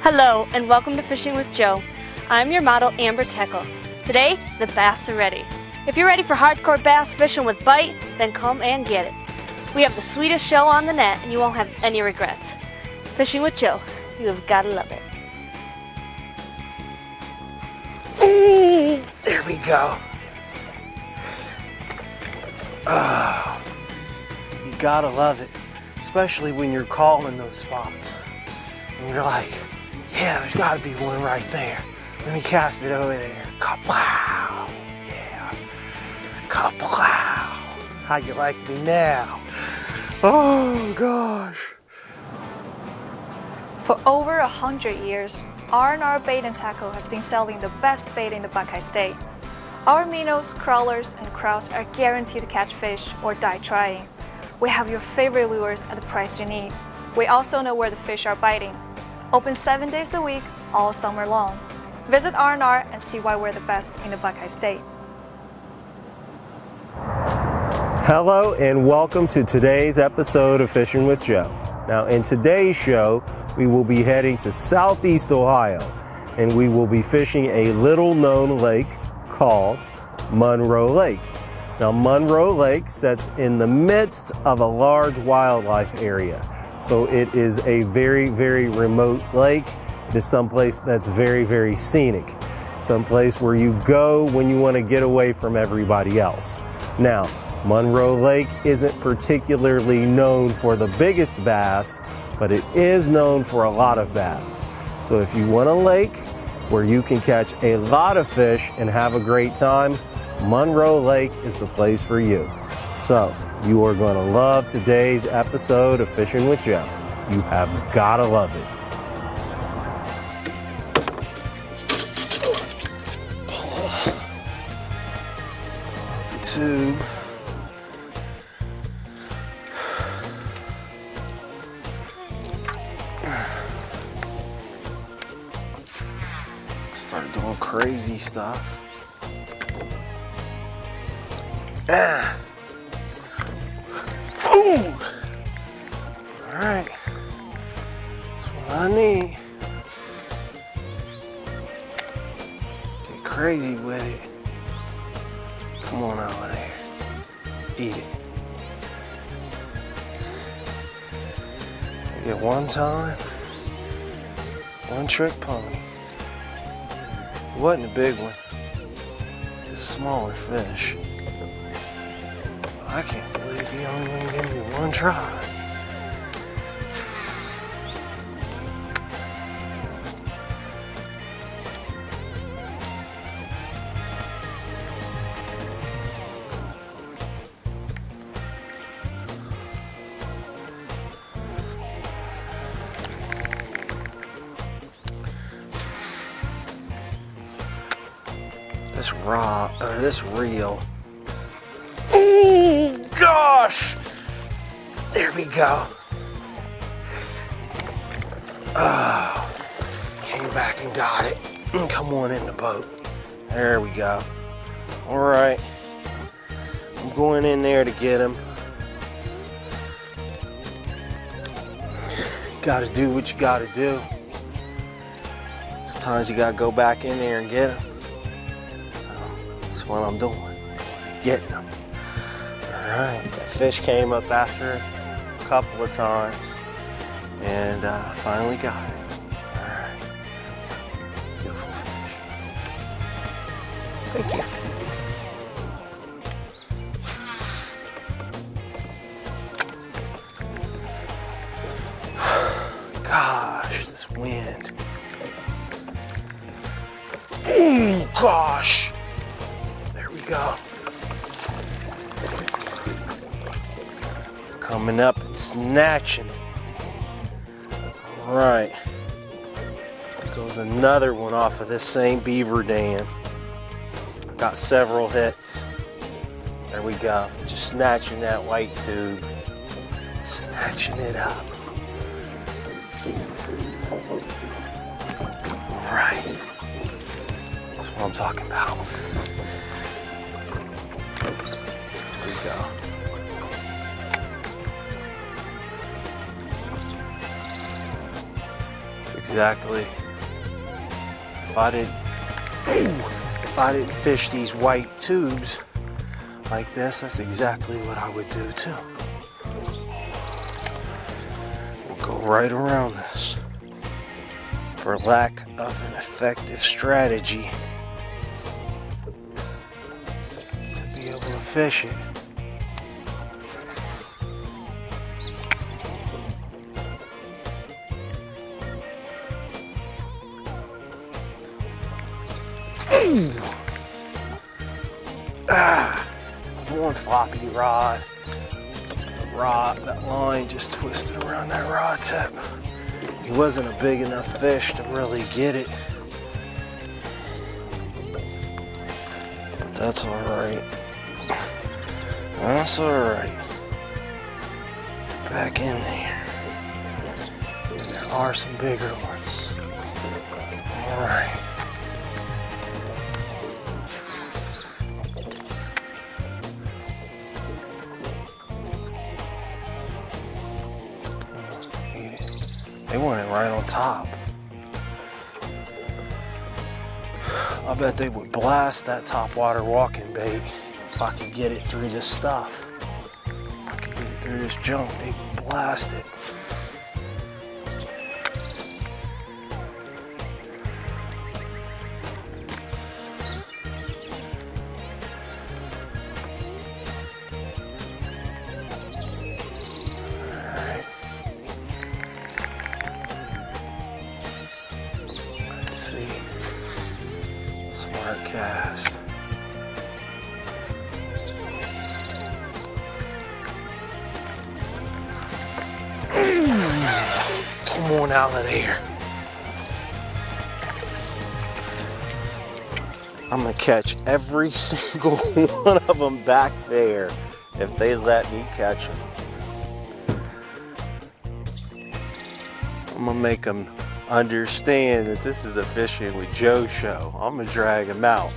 Hello and welcome to Fishing with Joe. I'm your model Amber Teckle. Today, the bass are ready. If you're ready for hardcore bass fishing with bite, then come and get it. We have the sweetest show on the net and you won't have any regrets. Fishing with Joe, you have gotta love it. There we go. Oh, you gotta love it, especially when you're calling those spots. And you're like, yeah, there's gotta be one right there. Let me cast it over there. Kapow! Yeah. Kapow! How you like me now? Oh gosh. For over 100 years, R&R Bait and Tackle has been selling the best bait in the Buckeye State. Our minnows, crawlers, and crowds are guaranteed to catch fish or die trying. We have your favorite lures at the price you need. We also know where the fish are biting. Open 7 days a week, all summer long. Visit R&R and see why we're the best in the Buckeye State. Hello and welcome to today's episode of Fishing with Joe. Now in today's show, we will be heading to Southeast Ohio and we will be fishing a little known lake called Monroe Lake. Now Monroe Lake sits in the midst of a large wildlife area. So it is a very, very remote lake. It is someplace that's very, very scenic. Someplace where you go when you want to get away from everybody else. Now, Monroe Lake isn't particularly known for the biggest bass, but it is known for a lot of bass. So if you want a lake where you can catch a lot of fish and have a great time, Monroe Lake is the place for you. So you are going to love today's episode of Fishing with Joe. You have got to love it. The tube. Start doing crazy stuff. Ah. Ooh. All right. That's what I need. Get crazy with it. Come on out of there. Eat it. I get one time, one trick pony. It wasn't a big one. It's a smaller fish. I can't believe he only gonna give me one try. This rod, or this reel. Oh gosh! There we go. Oh, came back and got it. Come on in the boat. There we go. All right. I'm going in there to get him. Gotta do what you gotta do. Sometimes you gotta go back in there and get him. So that's what I'm doing. Getting them. All right, that fish came up after a couple of times and finally got it. All right, beautiful fish. Thank you. Gosh, this wind. Oh gosh. There we go. Coming up and snatching it. All right. Goes another one off of this same beaver dam. Got several hits. There we go. Just snatching that white tube. Snatching it up. All right. That's what I'm talking about. There we go. It's exactly, if I didn't fish these white tubes like this, that's exactly what I would do too. We'll go right around this. For lack of an effective strategy to be able to fish it. One floppy rod. That line just twisted around that rod tip. He wasn't a big enough fish to really get it. But that's all right. That's all right. Back in there. And there are some bigger ones. All right. They want it right on top. I bet they would blast that topwater walking bait if I could get it through this stuff. If I could get it through this junk, they'd blast it. Let's see. Smart cast. Come on out of there. I'm gonna catch every single one of them back there if they let me catch them. I'm gonna make them understand that this is a Fishing with Joe show. I'm gonna drag them out.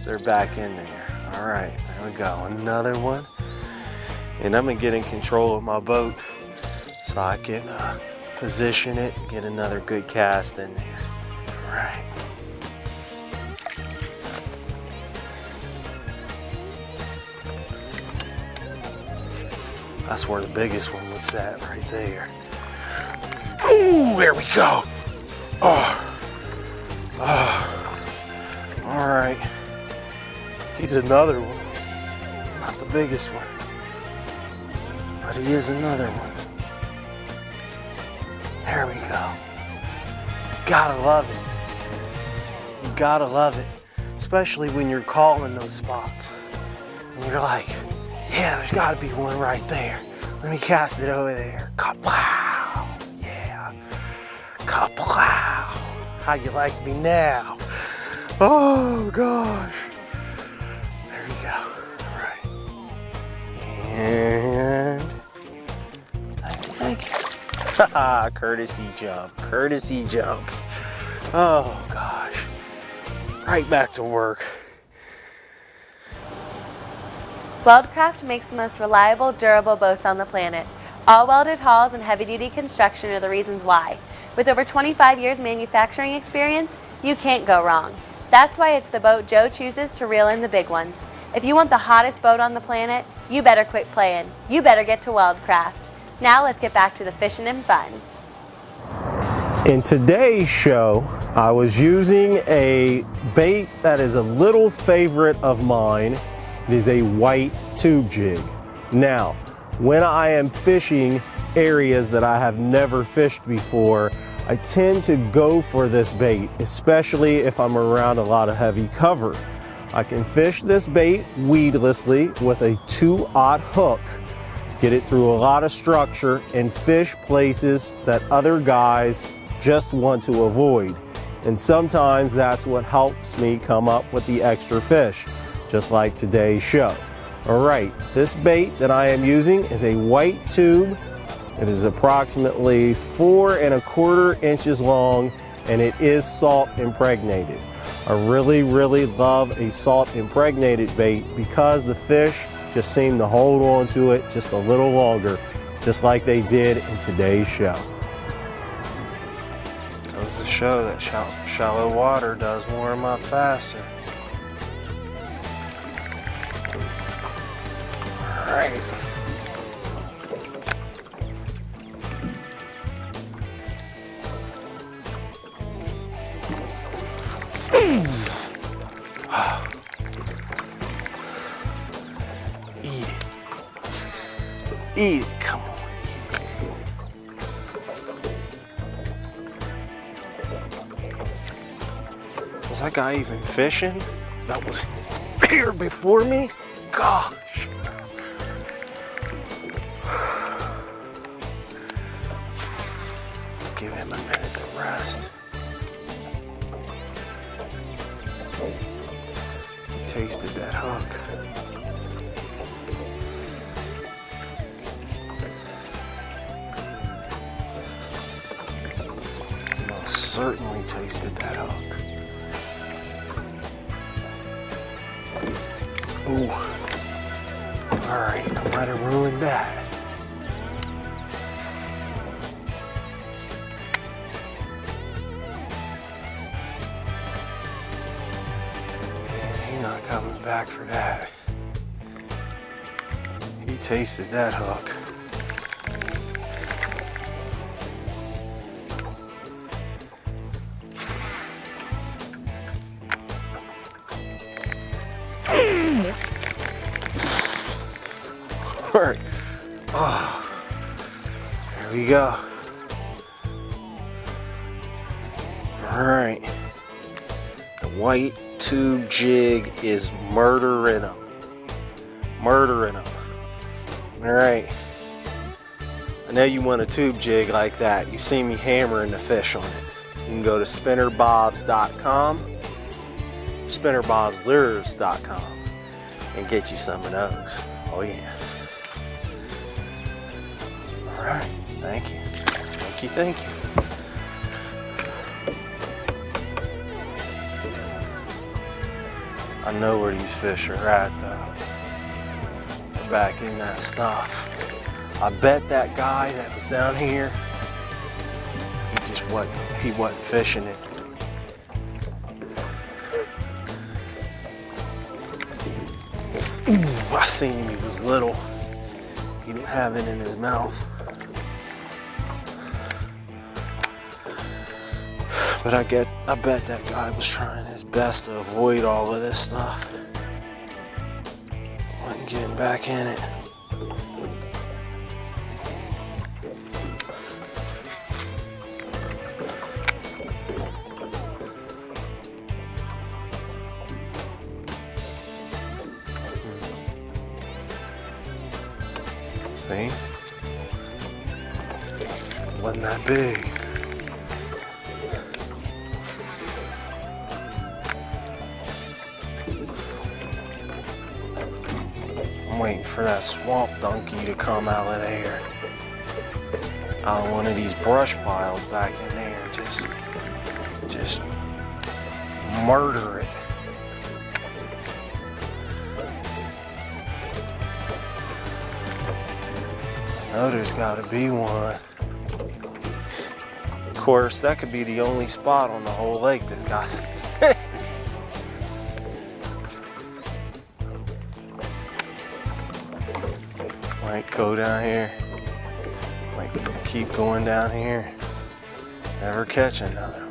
They're back in there. All right, there we go. Another one. And I'm gonna get in control of my boat so I can position it and get another good cast in there. All right. That's where the biggest one was at, right there. Ooh, there we go. Oh. All right. He's another one. He's not the biggest one, but he is another one. There we go. Gotta love it. You gotta love it, especially when you're calling those spots and you're like, yeah, there's gotta be one right there. Let me cast it over there. Ka-pow. Yeah. Ka-pow. How you like me now? Oh gosh. There you go. All right. And thank you. Courtesy jump. Courtesy jump. Oh gosh. Right back to work. Weld-Craft makes the most reliable, durable boats on the planet. All welded hulls and heavy-duty construction are the reasons why. With over 25 years manufacturing experience, you can't go wrong. That's why it's the boat Joe chooses to reel in the big ones. If you want the hottest boat on the planet, you better quit playing. You better get to Weld-Craft. Now let's get back to the fishing and fun. In today's show, I was using a bait that is a little favorite of mine. It is a white tube jig. Now, when I am fishing areas that I have never fished before, I tend to go for this bait, especially if I'm around a lot of heavy cover. I can fish this bait weedlessly with a 2/0 hook, get it through a lot of structure, and fish places that other guys just want to avoid. And sometimes that's what helps me come up with the extra fish, just like today's show. All right, this bait that I am using is a white tube. It is approximately 4 1/4 inches long, and it is salt impregnated. I really love a salt impregnated bait because the fish just seem to hold on to it just a little longer, just like they did in today's show. Goes to show that shallow water does warm up faster. All right. Eat it. Eat it. Come on. Was that guy even fishing? That was here before me? Gosh. Give him a minute to rest. He tasted that hook. Most certainly tasted that hook. Ooh. All right, I might have ruined that. Not coming back for that. He tasted that hook. All right. Oh, there we go. All right. The white tube jig is murdering them. Murdering them. All right. I know you want a tube jig like that. You see me hammering the fish on it. You can go to spinnerbobs.com, spinnerbobslures.com, and get you some of those. Oh yeah. All right. Thank you. Thank you. Thank you. I know where these fish are at though. They're back in that stuff. I bet that guy that was down here, he wasn't fishing it. Ooh, I seen him, he was little. He didn't have it in his mouth. But I bet that guy was trying his best to avoid all of this stuff. Wasn't getting back in it. See? Wasn't that big. Waiting for that swamp donkey to come out of there. Out of one of these brush piles back in there. Just murder it. I know there's gotta be one. Of course, that could be the only spot on the whole lake that's got some. Might go down here, might keep going down here, never catch another.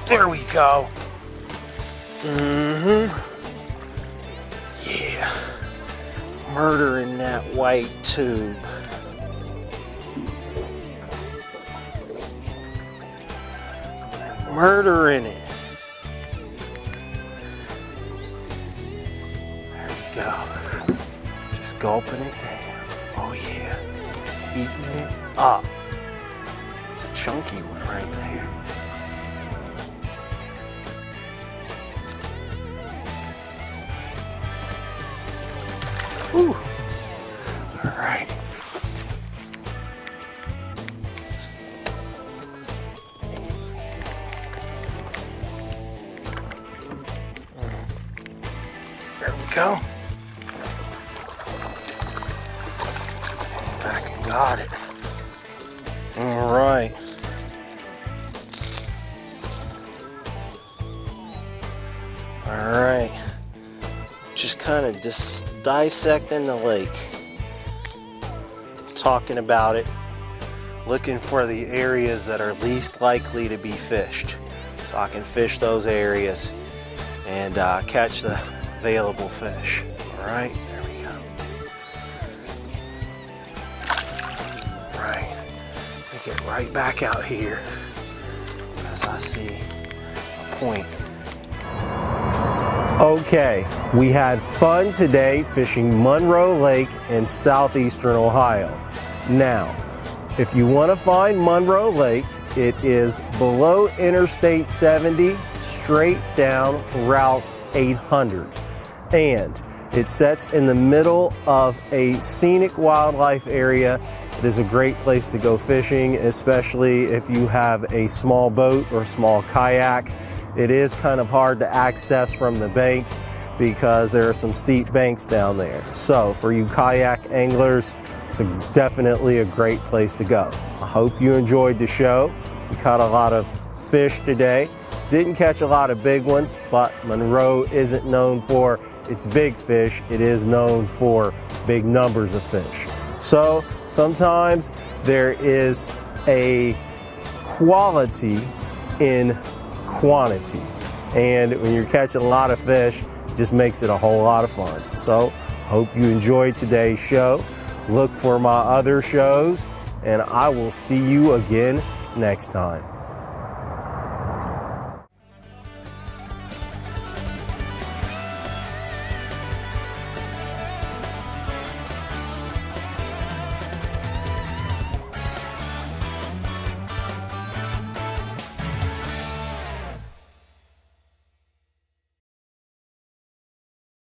There we go. Yeah, murdering that white tube. Murdering it. There we go. Just gulping it down. Oh yeah. Eating it up. It's a chunky one right there. Whew. All right. go. Came back and got it. All right. All right. Just kind of dissecting the lake. Talking about it. Looking for the areas that are least likely to be fished. So I can fish those areas and catch the available fish. All right, there we go. All right, I get right back out here as I see a point. Okay, we had fun today fishing Monroe Lake in southeastern Ohio. Now, if you want to find Monroe Lake, it is below Interstate 70, straight down Route 800. And it sits in the middle of a scenic wildlife area. It is a great place to go fishing, especially if you have a small boat or small kayak. It is kind of hard to access from the bank because there are some steep banks down there. So for you kayak anglers, it's definitely a great place to go. I hope you enjoyed the show. We caught a lot of fish today. Didn't catch a lot of big ones, but Monroe isn't known for its big fish. It is known for big numbers of fish. So sometimes there is a quality in quantity. And when you're catching a lot of fish, it just makes it a whole lot of fun. So hope you enjoyed today's show. Look for my other shows, and I will see you again next time.